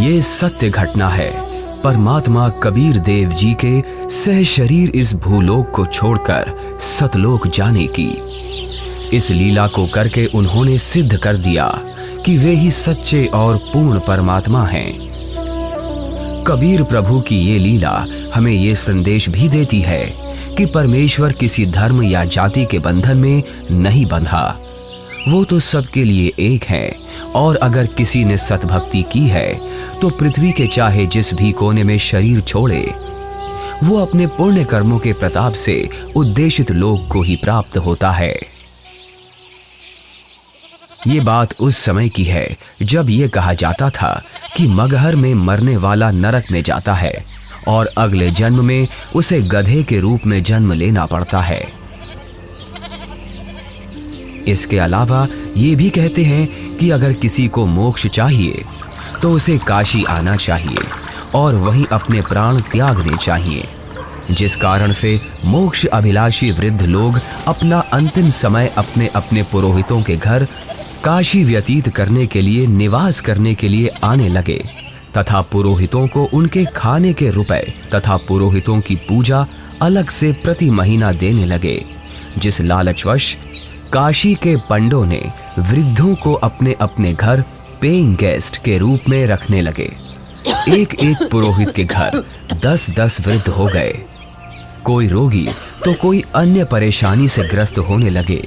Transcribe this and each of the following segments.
ये सत्य घटना है परमात्मा कबीर देव जी के सह शरीर इस भूलोक को छोड़कर सतलोक जाने की। इस लीला को करके उन्होंने सिद्ध कर दिया कि वे ही सच्चे और पूर्ण परमात्मा हैं। कबीर प्रभु की ये लीला हमें ये संदेश भी देती है कि परमेश्वर किसी धर्म या जाति के बंधन में नहीं बंधा, वो तो सबके लिए एक है। और अगर किसी ने सतभक्ति की है तो पृथ्वी के चाहे जिस भी कोने में शरीर छोड़े, वो अपने पुण्य कर्मों के प्रताप से उद्देशित लोक को ही प्राप्त होता है। ये बात उस समय की है जब ये कहा जाता था कि मगहर में मरने वाला नरक में जाता है और अगले जन्म में उसे गधे के रूप में जन्म लेना पड़ता है। इसके अलावा ये भी कहते हैं कि अगर किसी को मोक्ष चाहिए तो उसे काशी आना चाहिए और वहीं अपने प्राण त्यागने चाहिए, जिस कारण से मोक्ष अभिलाषी वृद्ध लोग अपना अंतिम समय अपने अपने पुरोहितों के घर काशी व्यतीत करने के लिए, निवास करने के लिए आने लगे तथा पुरोहितों को उनके खाने के रुपए तथा पुरोहितों की पूजा अलग से प्रति महीना देने लगे, जिस लालचवश काशी के पंडों ने वृद्धों को अपने अपने घर पेइंग गेस्ट के रूप में रखने लगे। एक एक पुरोहित के घर 10-10 वृद्ध हो गए। कोई रोगी तो कोई अन्य परेशानी से ग्रस्त होने लगे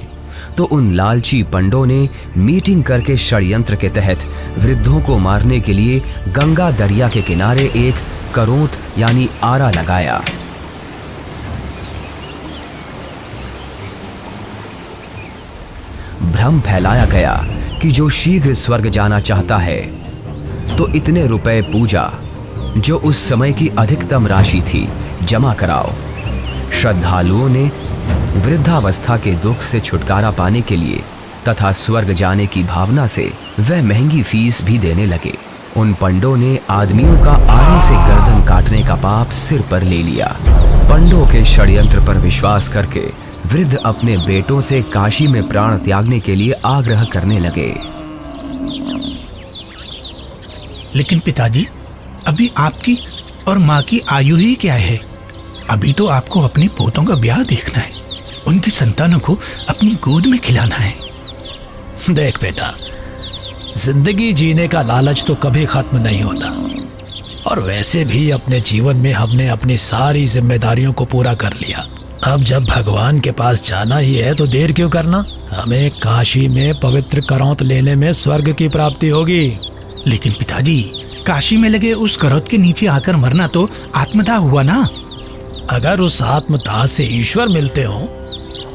तो उन लालची पंडों ने मीटिंग करके षड्यंत्र के तहत वृद्धों को मारने के लिए गंगा दरिया के किनारे एक करोंत यानी आरा लगाया। भ्रम फैलाया गया कि जो शीघ्र स्वर्ग जाना चाहता है तो इतने रुपए पूजा, जो उस समय की अधिकतम राशि थी, जमा कराओ। श्रद्धालुओं ने वृद्धावस्था के दुख से छुटकारा पाने के लिए तथा स्वर्ग जाने की भावना से वह महंगी फीस भी देने लगे। उन पंडों ने आदमियों का आरे से गर्दन काटने का पाप सिर पर ले लिया। पंडों के षड्यंत्र पर विश्वास करके वृद्ध अपने बेटों से काशी में प्राण त्यागने के लिए आग्रह करने लगे। लेकिन पिताजी, अभी आपकी और माँ की आयु ही क्या है? अभी तो आपको अपने पोतों का ब्याह देखना है, उनकी संतानों को अपनी गोद में खिलाना है। देख बेटा, जिंदगी जीने का लालच तो कभी खत्म नहीं होता, और वैसे भी अपने जीवन में हमने अपनी सारी जिम्मेदारियों को पूरा कर लिया। अब जब भगवान के पास जाना ही है तो देर क्यों करना? हमें काशी में पवित्र करौंत लेने में स्वर्ग की प्राप्ति होगी। लेकिन पिताजी, काशी में लगे उस करौत के नीचे आकर मरना तो आत्मदाह हुआ ना? अगर उस आत्मदाह से ईश्वर मिलते हो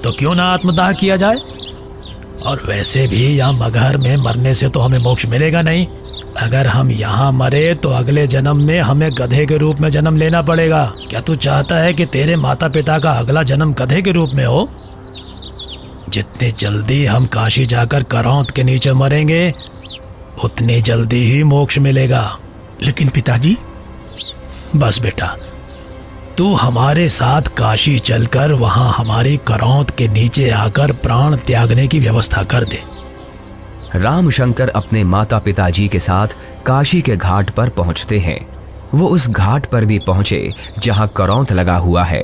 तो क्यों ना आत्मदाह किया जाए? और वैसे भी यहाँ मगहर में मरने से तो हमें मोक्ष मिलेगा नहीं। अगर हम यहाँ मरे तो अगले जन्म में हमें गधे के रूप में जन्म लेना पड़ेगा। क्या तू चाहता है कि तेरे माता पिता का अगला जन्म गधे के रूप में हो? जितनी जल्दी हम काशी जाकर करौंत के नीचे मरेंगे उतनी जल्दी ही मोक्ष मिलेगा। लेकिन पिताजी। बस बेटा, तू हमारे साथ काशी चलकर वहां हमारी करौंत के नीचे आकर प्राण त्यागने की व्यवस्था कर दे। रामशंकर अपने माता पिताजी के साथ काशी के घाट पर पहुंचते हैं। वो उस घाट पर भी पहुंचे जहां करौंत लगा हुआ है।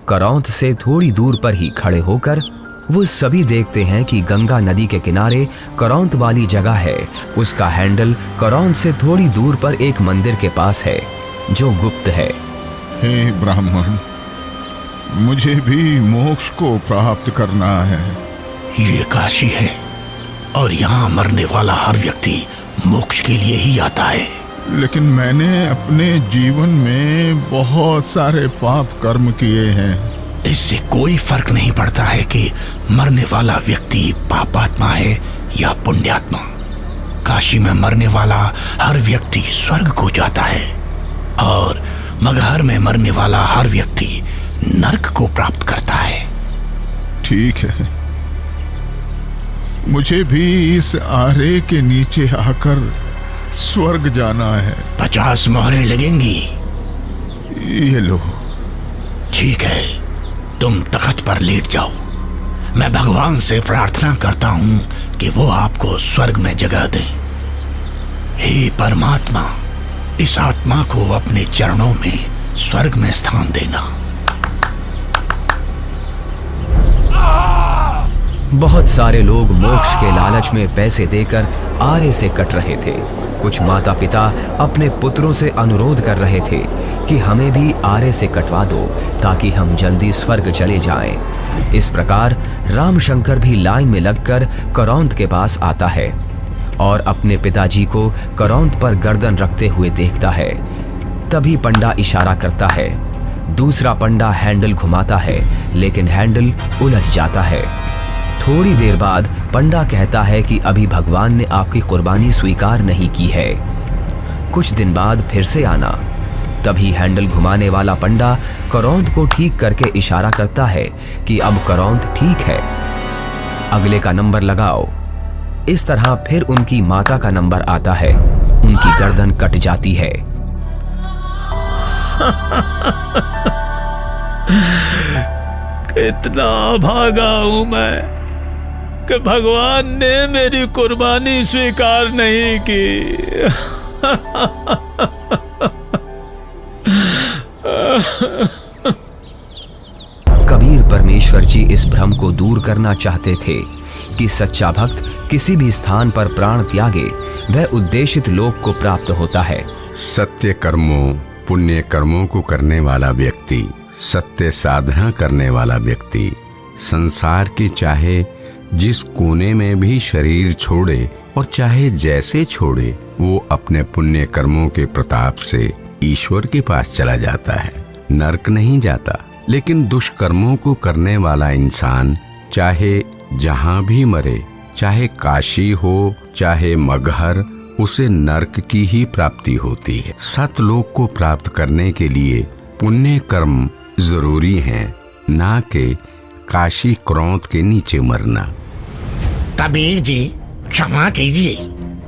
करौंत से थोड़ी दूर पर ही खड़े होकर वो सभी देखते हैं कि गंगा नदी के किनारे करौंत वाली जगह है। उसका हैंडल करौंत से थोड़ी दूर पर एक मंदिर के पास है जो गुप्त है। हे ब्राह्मण, मुझे भी मोक्ष को प्राप्त करना है। ये काशी है और यहाँ मरने वाला हर व्यक्ति मोक्ष के लिए ही आता है। लेकिन मैंने अपने जीवन में बहुत सारे पाप कर्म किए हैं। इससे कोई फर्क नहीं पड़ता है कि मरने वाला व्यक्ति पापात्मा है या पुण्यात्मा। काशी में मरने वाला हर व्यक्ति स्वर्ग को जाता है और मगहर में मरने वाला हर व्यक्ति नरक को प्राप्त करता है। ठीक है, मुझे भी इस आरे के नीचे आकर स्वर्ग जाना है। 50 मोहरें लगेंगी। ये लो। ठीक है, तुम तख्त पर लेट जाओ। मैं भगवान से प्रार्थना करता हूँ कि वो आपको स्वर्ग में जगह दे। हे परमात्मा, इस आत्मा को अपने चरणों में स्वर्ग में स्थान देना। बहुत सारे लोग मोक्ष के लालच में पैसे देकर आरे से कट रहे थे। कुछ माता पिता अपने पुत्रों से अनुरोध कर रहे थे कि हमें भी आरे से कटवा दो ताकि हम जल्दी स्वर्ग चले जाएं। इस प्रकार रामशंकर भी लाइन में लगकर करौंद के पास आता है और अपने पिताजी को करौंद पर गर्दन रखते हुए देखता है। तभी पंडा इशारा करता है। दूसरा पंडा हैंडल घुमाता है, लेकिन हैंडल उलझ जाता है। थोड़ी देर बाद पंडा कहता है कि अभी भगवान ने आपकी कुर्बानी स्वीकार नहीं की है, कुछ दिन बाद फिर से आना। तभी हैंडल घुमाने वाला पंडा करौंद को ठीक करके इशारा करता है कि अब करौंद ठीक है, अगले का नंबर लगाओ। इस तरह फिर उनकी माता का नंबर आता है। उनकी गर्दन कट जाती है। कितना भागा हूं मैं कि भगवान ने मेरी कुर्बानी स्वीकार नहीं की। कबीर परमेश्वर जी इस भ्रम को दूर करना चाहते थे कि सच्चा भक्त किसी भी स्थान पर प्राण त्यागे वह उद्देशित लोक को प्राप्त होता है। सत्य कर्मों, पुण्य कर्मों को करने वाला व्यक्ति, सत्य साधना करने वाला व्यक्ति संसार के चाहे जिस कोने में भी शरीर छोड़े और चाहे जैसे छोड़े, वो अपने पुण्य कर्मों के प्रताप से ईश्वर के पास चला जाता है, नरक नहीं जाता। लेकिन दुष्कर्मों को करने वाला इंसान चाहे जहां भी मरे, चाहे काशी हो चाहे मगहर, उसे नरक की ही प्राप्ति होती है। सतलोक को प्राप्त करने के लिए पुण्य कर्म जरूरी हैं, ना कि काशी क्रोध के नीचे मरना। कबीर जी क्षमा कीजिए,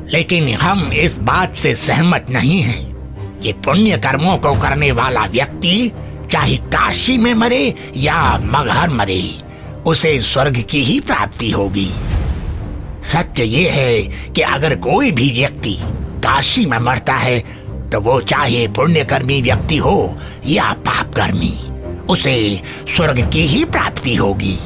लेकिन हम इस बात से सहमत नहीं हैं। ये पुण्य कर्मों को करने वाला व्यक्ति चाहे काशी में मरे या मगहर मरे, उसे स्वर्ग की ही प्राप्ति होगी। सत्य ये है कि अगर कोई भी व्यक्ति काशी में मरता है तो वो चाहे पुण्यकर्मी व्यक्ति हो या पापकर्मी, उसे स्वर्ग की ही प्राप्ति होगी।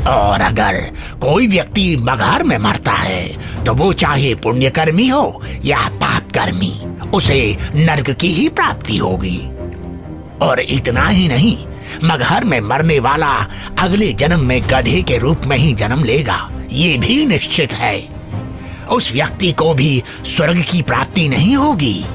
और अगर कोई व्यक्ति मगहर में मरता है तो वो चाहे पुण्यकर्मी हो या पापकर्मी, उसे नरक की ही प्राप्ति होगी। और इतना ही नहीं, मगहर में मरने वाला अगले जन्म में गधे के रूप में ही जन्म लेगा, ये भी निश्चित है। उस व्यक्ति को भी स्वर्ग की प्राप्ति नहीं होगी।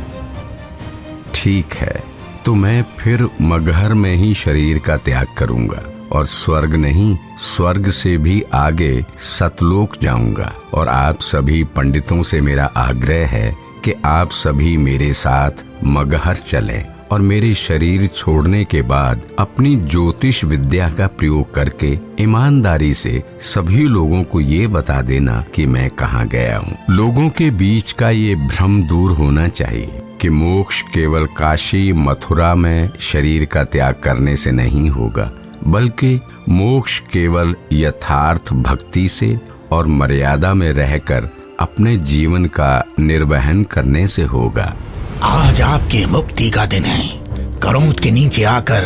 ठीक है, तो मैं फिर मगहर में ही शरीर का त्याग करूंगा और स्वर्ग नहीं, स्वर्ग से भी आगे सतलोक जाऊंगा। और आप सभी पंडितों से मेरा आग्रह है कि आप सभी मेरे साथ मगहर चलें और मेरे शरीर छोड़ने के बाद अपनी ज्योतिष विद्या का प्रयोग करके ईमानदारी से सभी लोगों को ये बता देना कि मैं कहाँ गया हूँ। लोगों के बीच का ये भ्रम दूर होना चाहिए कि मोक्ष केवल काशी मथुरा में शरीर का त्याग करने से नहीं होगा, बल्कि मोक्ष केवल यथार्थ भक्ति से और मर्यादा में रहकर अपने जीवन का निर्वहन करने से होगा। आज आपके मुक्ति का दिन है। करौंद के नीचे आकर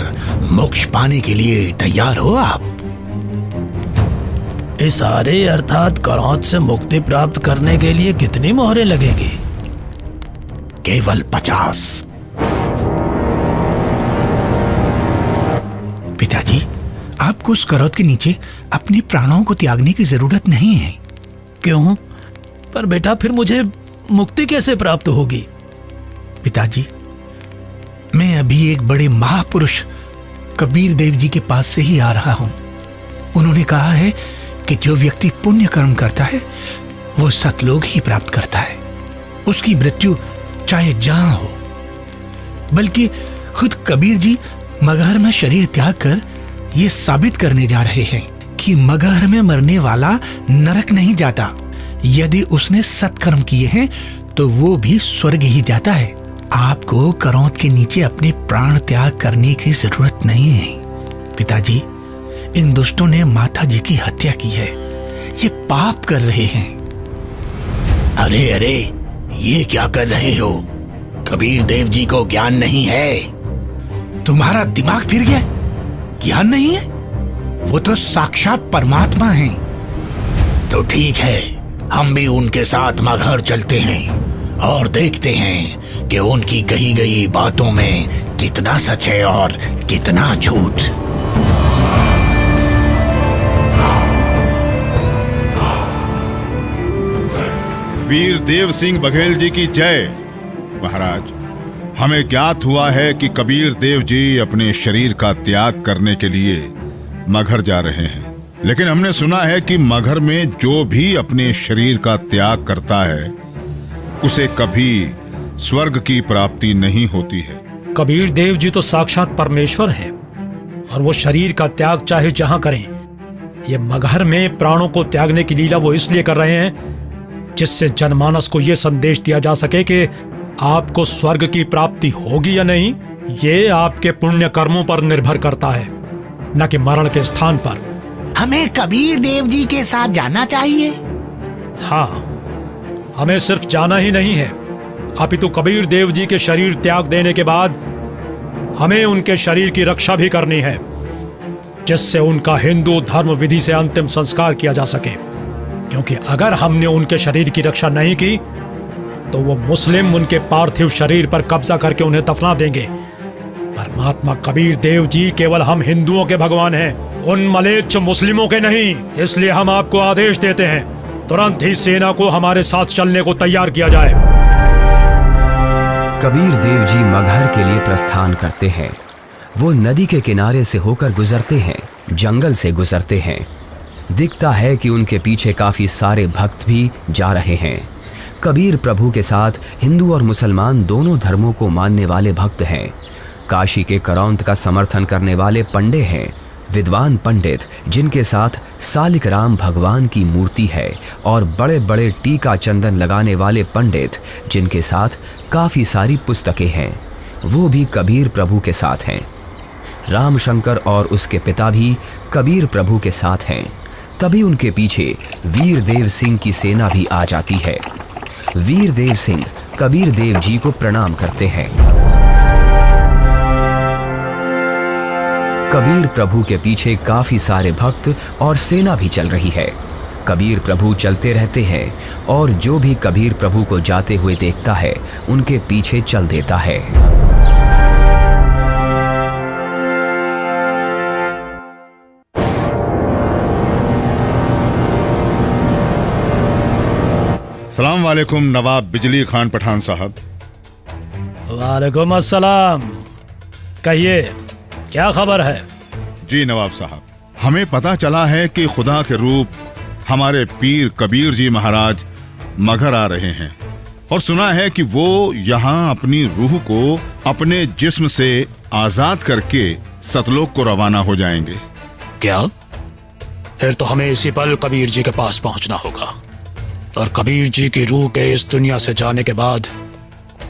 मोक्ष पाने के लिए तैयार हो आप? इस आरे अर्थात करौंद से मुक्ति प्राप्त करने के लिए कितनी मोहरें लगेंगी? केवल 50। पिताजी, आपको उस करौंद के नीचे अपने प्राणों को त्यागने की जरूरत नहीं है। क्यों? पर बेटा फिर मुझे मुक्ति कैसे प्राप्त होगी? पिताजी, मैं अभी एक बड़े महापुरुष कबीर देव जी के पास से ही आ रहा हूं। उन्होंने कहा है कि जो व्यक्ति पुण्य कर्म करता है वो सतलोक ही प्राप्त करता है। उसकी मृत्यु चाहे जहां हो। बल्कि खुद कबीर जी मगहर में शरीर त्याग कर ये साबित करने जा रहे हैं कि मगहर में मरने वाला नरक नहीं जाता। यदि उसने सत्कर्म किए हैं तो वो भी स्वर्ग ही जाता है। आपको करौंद के नीचे अपने प्राण त्याग करने की जरूरत नहीं है। पिताजी, इन दुष्टों ने माता जी की हत्या की है। ये पाप कर रहे हैं। अरे अरे, ये क्या कर रहे हो? कबीर देव जी को ज्ञान नहीं है। तुम्हारा दिमाग फिर गया? ज्ञान नहीं है? वो तो साक्षात परमात्मा हैं। तो ठीक है, हम भी उनके साथ मगहर चलते हैं और देखते हैं कि उनकी कही गई बातों में कितना सच है और कितना झूठ। वीर देव सिंह बघेल जी की जय। महाराज, हमें ज्ञात हुआ है कि कबीर देव जी अपने शरीर का त्याग करने के लिए मगहर जा रहे हैं, लेकिन हमने सुना है कि मगहर में जो भी अपने शरीर का त्याग करता है उसे कभी स्वर्ग की प्राप्ति नहीं होती है। कबीर देव जी तो साक्षात परमेश्वर हैं और वो शरीर का त्याग चाहे जहां करें। ये मगहर में प्राणों को त्यागने की लीला वो इसलिए कर रहे हैं जिससे जनमानस को ये संदेश दिया जा सके कि आपको स्वर्ग की प्राप्ति होगी या नहीं, ये आपके पुण्य कर्मों पर निर्भर करता है, न कि मरण के स्थान पर। हमें कबीर देव जी के साथ जाना चाहिए। हाँ, हमें सिर्फ जाना ही नहीं है, अपितु कबीर देव जी के शरीर त्याग देने के बाद हमें उनके शरीर की रक्षा भी करनी है, जिससे उनका हिंदू धर्म विधि से अंतिम संस्कार किया जा सके। क्योंकि अगर हमने उनके शरीर की रक्षा नहीं की तो वो मुस्लिम उनके पार्थिव शरीर पर कब्जा करके उन्हें दफना देंगे। परमात्मा कबीर देव जी केवल हम हिंदुओं के भगवान हैं, उन मलेच्छ मुस्लिमों के नहीं। इसलिए हम आपको आदेश देते हैं, तुरंत ही सेना को हमारे साथ चलने को तैयार किया जाए। कबीर देव जी मगहर के लिए प्रस्थान करते हैं। वो नदी के किनारे से होकर गुजरते हैं, जंगल से गुजरते हैं। दिखता है कि उनके पीछे काफी सारे भक्त भी जा रहे हैं। कबीर प्रभु के साथ हिंदू और मुसलमान दोनों धर्मों को मानने वाले भक्त हैं। काशी के करौंत का समर्थन करने वाले पंडे हैं, विद्वान पंडित जिनके साथ सालिक राम भगवान की मूर्ति है, और बड़े बड़े टीका चंदन लगाने वाले पंडित जिनके साथ काफी सारी पुस्तकें हैं, वो भी कबीर प्रभु के साथ हैं। रामशंकर और उसके पिता भी कबीर प्रभु के साथ हैं। तभी उनके पीछे वीर देव सिंह की सेना भी आ जाती है। वीर देव सिंह कबीर देव जी को प्रणाम करते हैं। कबीर प्रभु के पीछे काफी सारे भक्त और सेना भी चल रही है। कबीर प्रभु चलते रहते हैं और जो भी कबीर प्रभु को जाते हुए देखता है उनके पीछे चल देता है। सलाम वालेकुम नवाब बिजली खान पठान साहब। वालेकुम अस्सलाम। कहिए, क्या खबर है? जी नवाब साहब, हमें पता चला है कि खुदा के रूप हमारे पीर कबीर जी महाराज मगहर आ रहे हैं, और सुना है कि वो यहाँ अपनी रूह को अपने जिस्म से आजाद करके सतलोक को रवाना हो जाएंगे। क्या? फिर तो हमें इसी पल कबीर जी के पास पहुंचना होगा, और कबीर जी की रूह के इस दुनिया से जाने के बाद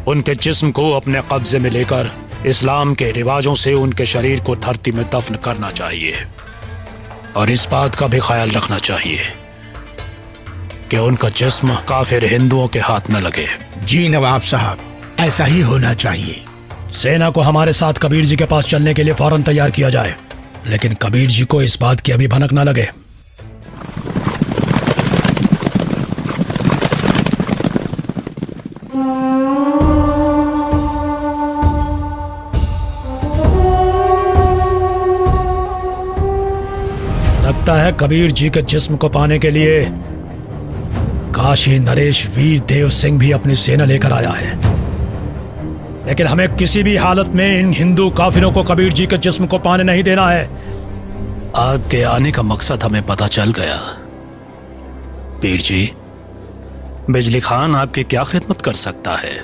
उनके जिस्म को अपने कब्जे में लेकर इस्लाम के रिवाजों से उनके शरीर को धरती में दफन करना चाहिए। और इस बात का भी ख्याल रखना चाहिए कि उनका जिस्म काफिर हिंदुओं के हाथ न लगे। जी नवाब साहब, ऐसा ही होना चाहिए। सेना को हमारे साथ कबीर जी के पास चलने के लिए फौरन तैयार किया जाए, लेकिन कबीर जी को इस बात की अभी भनक न लगे। लगता है कबीर जी के जिस्म को पाने के लिए काशी नरेश वीर देव सिंह भी अपनी सेना लेकर आया है, लेकिन हमें किसी भी हालत में इन हिंदू काफिरों को कबीर जी के जिस्म को पाने नहीं देना है। आपके आने का मकसद हमें पता चल गया। पीर जी, बिजली खान आपकी क्या खिदमत कर सकता है?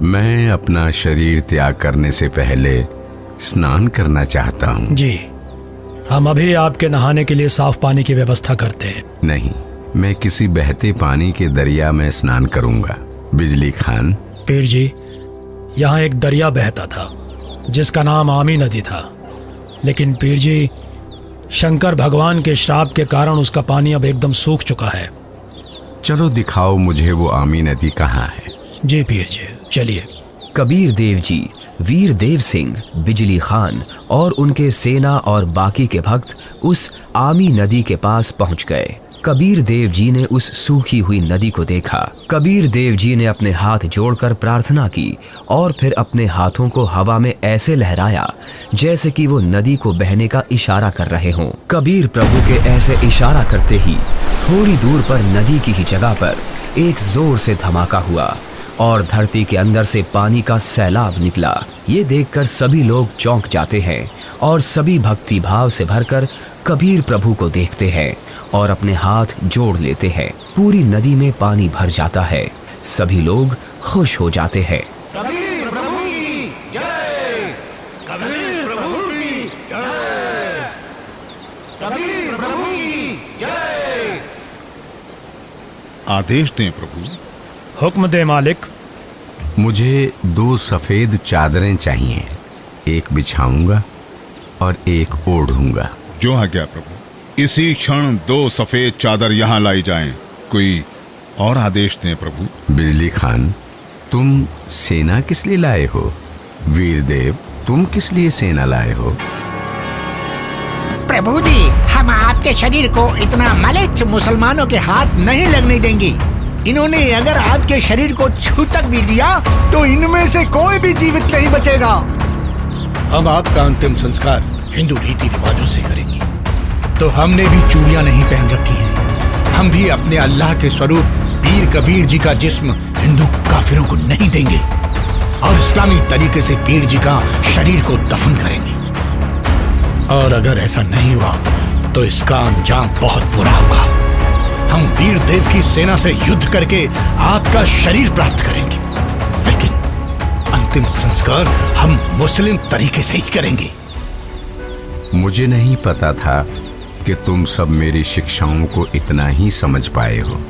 मैं अपना शरीर त्याग करने से पहले स्नान करना चाहता हूँ। जी, हम अभी आपके नहाने के लिए साफ पानी की व्यवस्था करते हैं। नहीं, मैं किसी बहते पानी के दरिया में स्नान करूंगा। बिजली खान। पीर जी, यहाँ एक दरिया बहता था जिसका नाम आमी नदी था, लेकिन पीर जी, शंकर भगवान के श्राप के कारण उसका पानी अब एकदम सूख चुका है। चलो दिखाओ मुझे वो आमी नदी कहाँ है। जी पीर जी, चलिए। कबीर देव जी, वीर देव सिंह, बिजली खान और उनके सेना और बाकी के भक्त उस आमी नदी के पास पहुंच गए। कबीर देव जी ने उस सूखी हुई नदी को देखा। कबीर देव जी ने अपने हाथ जोड़कर प्रार्थना की और फिर अपने हाथों को हवा में ऐसे लहराया जैसे कि वो नदी को बहने का इशारा कर रहे हों। कबीर प्रभु के ऐसे इशारा करते ही थोड़ी दूर पर नदी की ही जगह पर एक जोर से धमाका हुआ और धरती के अंदर से पानी का सैलाब निकला। ये देखकर सभी लोग चौंक जाते हैं और सभी भक्ति भाव से भरकर कबीर प्रभु को देखते हैं और अपने हाथ जोड़ लेते हैं। पूरी नदी में पानी भर जाता है। सभी लोग खुश हो जाते हैं। कबीर प्रभु की जय, कबीर प्रभु की जय, कबीर प्रभु की जय। आदेश दें प्रभु। हुक्म दे मालिक। मुझे 2 सफेद चादरें चाहिए, एक बिछाऊंगा और एक ओढ़ूंगा। जो आज्ञा प्रभु। इसी क्षण 2 सफेद चादर यहाँ लाई जाएं। कोई और आदेश दें प्रभु। बिजली खान, तुम सेना किस लिए लाए हो? वीरदेव, तुम किस लिए सेना लाए हो? प्रभु जी, हम आपके शरीर को इतना मलिच मुसलमानों के हाथ नहीं लगने देंगे। इन्होंने अगर आपके शरीर को छू तक भी लिया तो इनमें से कोई भी जीवित नहीं बचेगा। हम आपका अंतिम संस्कार हिंदू रीति रिवाजों से करेंगे। तो हमने भी चूड़ियां नहीं पहन रखी हैं। हम भी अपने अल्लाह के स्वरूप पीर कबीर जी का जिस्म हिंदू काफिरों को नहीं देंगे और इस्लामी तरीके से पीर जी का शरीर को दफन करेंगे। और अगर ऐसा नहीं हुआ तो इसका अंजाम बहुत बुरा होगा। हम वीर देव की सेना से युद्ध करके आपका शरीर प्राप्त करेंगे, लेकिन अंतिम संस्कार हम मुस्लिम तरीके से ही करेंगे। मुझे नहीं पता था कि तुम सब मेरी शिक्षाओं को इतना ही समझ पाए हो।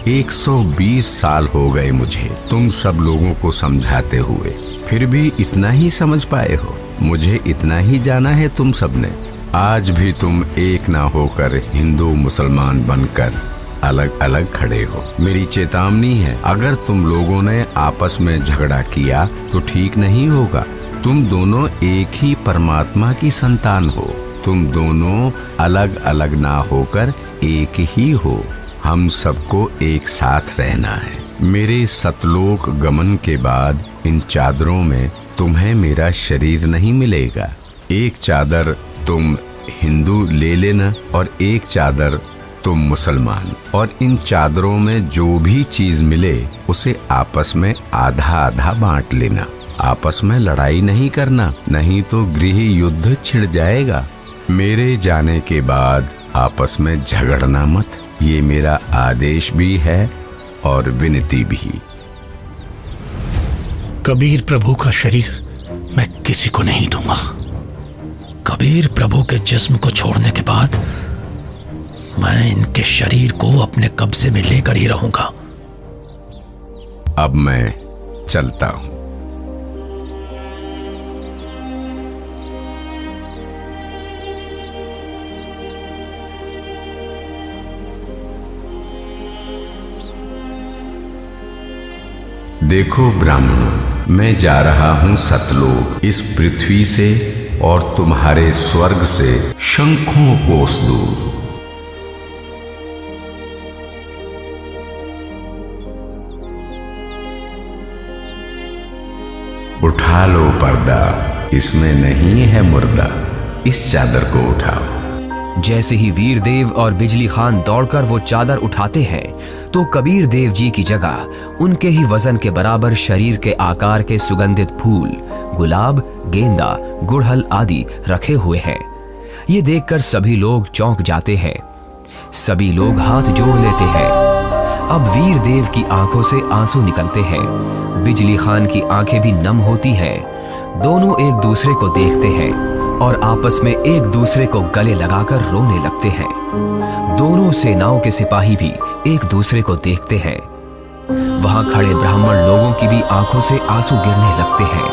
120 साल हो गए मुझे तुम सब लोगों को समझाते हुए, फिर भी इतना ही समझ पाए हो। मुझे इतना ही जाना है तुम सब ने। आज भी तुम एक ना होकर हिंदू मुसलमान बनकर अलग अलग खड़े हो। मेरी चेतावनी है, अगर तुम लोगों ने आपस में झगड़ा किया तो ठीक नहीं होगा। तुम दोनों एक ही परमात्मा की संतान हो। तुम दोनों अलग अलग ना होकर एक ही हो। हम सबको एक साथ रहना है। मेरे सतलोक गमन के बाद इन चादरों में तुम्हें मेरा शरीर नहीं मिलेगा। एक चादर तुम हिंदू ले लेना और एक चादर तुम मुसलमान, और इन चादरों में जो भी चीज मिले उसे आपस में आधा आधा बांट लेना। आपस में लड़ाई नहीं करना, नहीं तो गृह युद्ध छिड़ जाएगा। मेरे जाने के बाद आपस में झगड़ना मत, ये मेरा आदेश भी है और विनती भी। कबीर प्रभु का शरीर मैं किसी को नहीं दूंगा। कबीर प्रभु के जिस्म को छोड़ने के बाद मैं इनके शरीर को अपने कब्जे में लेकर ही रहूंगा। अब मैं चलता हूं। देखो ब्राह्मणों, मैं जा रहा हूं सतलोक, इस पृथ्वी से और तुम्हारे स्वर्ग से शंखों कोस दूर। उठा लो पर्दा, इसमें नहीं है मुर्दा, इस चादर को उठाओ। जैसे ही वीर देव और बिजली खान दौड़कर वो चादर उठाते हैं तो कबीर देव जी की जगह उनके ही वजन के बराबर शरीर के आकार के सुगंधित फूल, गुलाब, गेंदा, गुड़हल आदि रखे हुए हैं। ये देखकर सभी लोग चौंक जाते हैं। सभी लोग हाथ जोड़ लेते हैं। अब वीर देव की आंखों से आंसू निकलते हैं। बिजली खान की आंखें भी नम होती हैं। दोनों एक दूसरे को देखते हैं और आपस में एक दूसरे को गले लगाकर रोने लगते हैं। दोनों सेनाओं के सिपाही भी एक दूसरे को देखते हैं। वहां खड़े ब्राह्मण लोगों की भी आंखों से आंसू गिरने लगते हैं।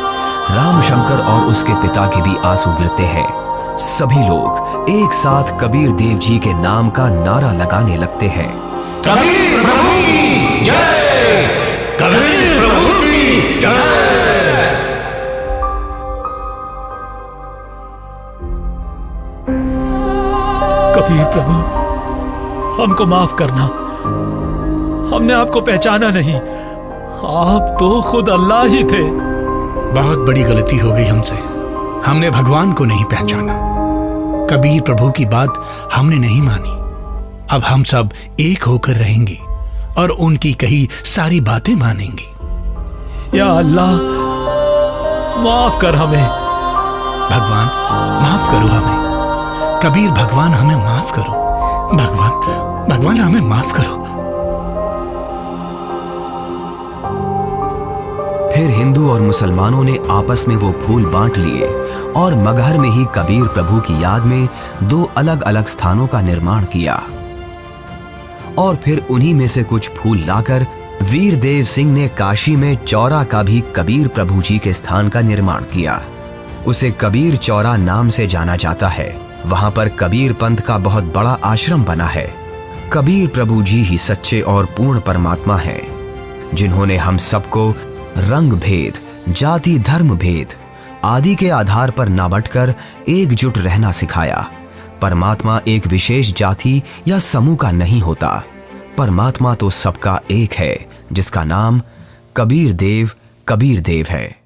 रामशंकर और उसके पिता के भी आंसू गिरते हैं। सभी लोग एक साथ कबीर देव जी के नाम का नारा लगाने लगते हैं। कबीर प्रभु की जय, कबीर प्रभु की जय। कबीर प्रभु, हमको माफ करना, हमने आपको पहचाना नहीं। आप तो खुद अल्लाह ही थे। बहुत बड़ी गलती हो गई हमसे, हमने भगवान को नहीं पहचाना। कबीर प्रभु की बात हमने नहीं मानी। अब हम सब एक होकर रहेंगे और उनकी कही सारी बातें मानेंगे। या अल्लाह, माफ कर हमें। भगवान माफ करो हमें। कबीर भगवान हमें माफ करो। भगवान हमें माफ करो। फिर हिंदू और मुसलमानों ने आपस में वो फूल बांट लिए और मगहर में ही कबीर प्रभु की याद में 2 अलग अलग स्थानों का निर्माण किया। और फिर उन्हीं में से कुछ फूल लाकर वीर देव सिंह ने काशी में चौरा का भी कबीर प्रभु जी के स्थान का निर्माण किया। उसे कबीर चौरा नाम से जाना जाता है। वहां पर कबीर पंथ का बहुत बड़ा आश्रम बना है। कबीर प्रभु जी ही सच्चे और पूर्ण परमात्मा हैं, जिन्होंने हम सबको रंग भेद, जाति धर्म भेद आदि के आधार पर ना बंटकर एकजुट रहना सिखाया। परमात्मा एक विशेष जाति या समूह का नहीं होता। परमात्मा तो सबका एक है, जिसका नाम कबीर देव है।